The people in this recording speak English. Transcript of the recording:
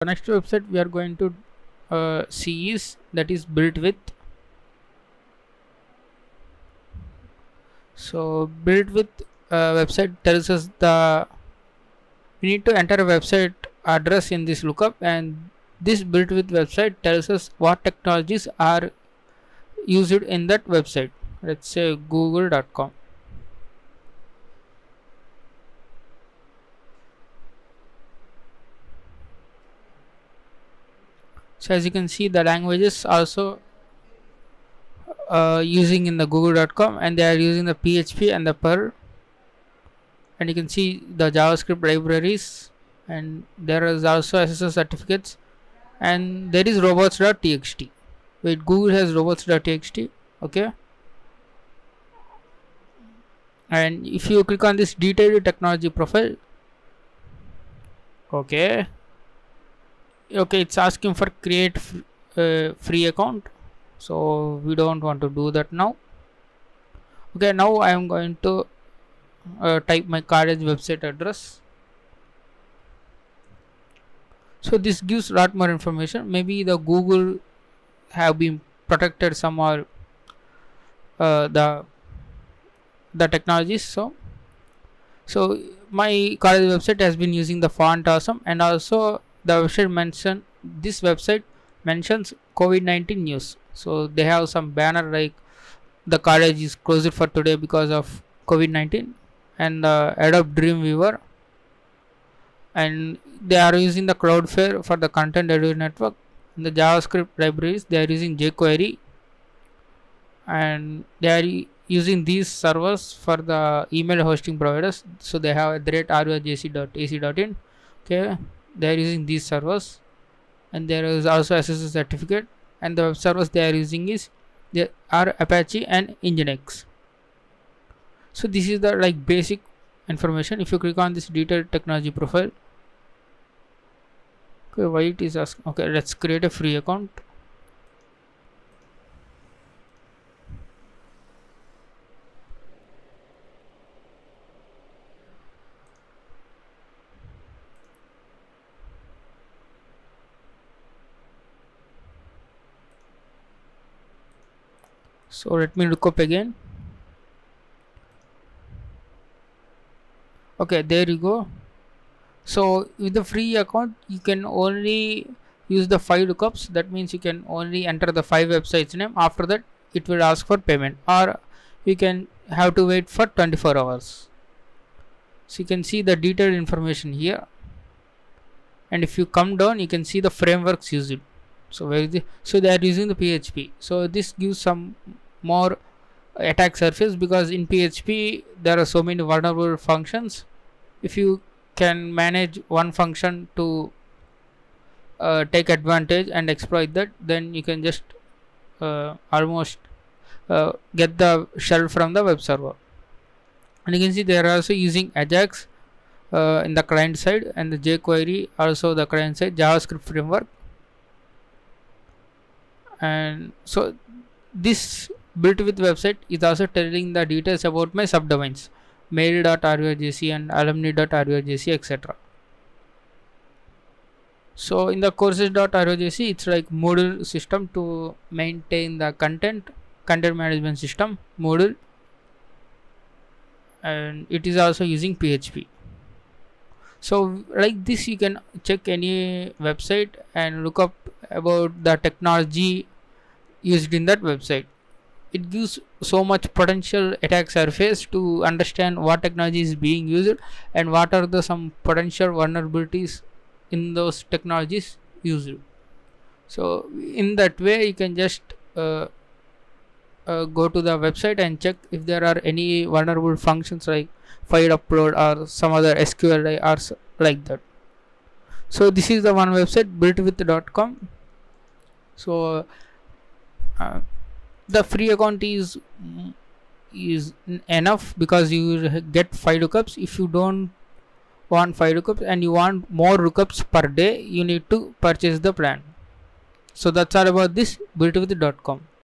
The next website we are going to see is that is built with. So built with website tells us we need to enter a website address in this lookup, and this built with website tells us what technologies are used in that website. Let's say google.com. So as you can see, the languages also using in the google.com, and they are using the PHP and the Perl, and you can see the JavaScript libraries, and there is also SSL certificates, and there is robots.txt. Wait, Google has robots.txt. Okay, and if you click on this detailed technology profile, okay, it's asking for create free account, so we don't want to do that now. Okay, now I am going to type my college website address. So this gives a lot more information. Maybe the Google have been protected some or the technologies. So my college website has been using the font awesome, and also the website this website mentions COVID-19 news. So they have some banner like the college is closed for today because of COVID-19, and the Adobe Dreamweaver, and they are using the Cloudflare for the content delivery network. In the JavaScript libraries, they are using jQuery, and they are using these servers for the email hosting providers. So they have @rojc.ac.in. Okay, they are using these servers, and there is also SSL certificate, and the web servers they are using are Apache and Nginx. So this is the basic information. If you click on this detailed technology profile, okay, why it is asking? Okay, let's create a free account. So let me look up again. Okay, there you go. So with the free account, you can only use the 5 lookups. That means you can only enter the 5 websites name. After that, it will ask for payment, or you can have to wait for 24 hours. So you can see the detailed information here, and if you come down, you can see the frameworks used. So so they are using the PHP. So this gives some more attack surface, because in PHP there are so many vulnerable functions. If you can manage one function to take advantage and exploit that, then you can just almost get the shell from the web server. And you can see they are also using Ajax in the client side, and the jQuery also the client side, JavaScript framework. And so this built with website is also telling the details about my subdomains, mail.rojc and alumni.rojc, etc. So in the courses.rojc, it's like Moodle system to maintain the content management system, Moodle, and it is also using PHP. So like this, you can check any website and look up about the technology used in that website. It gives so much potential attack surface to understand what technology is being used and what are the some potential vulnerabilities in those technologies used. So in that way, you can just go to the website and check if there are any vulnerable functions like file upload or some other SQL or like that. So this is the one website, builtwith.com. So the free account is enough, because you get 5 lookups. If you don't want 5 lookups and you want more lookups per day, you need to purchase the plan. So that's all about this builtwith.com.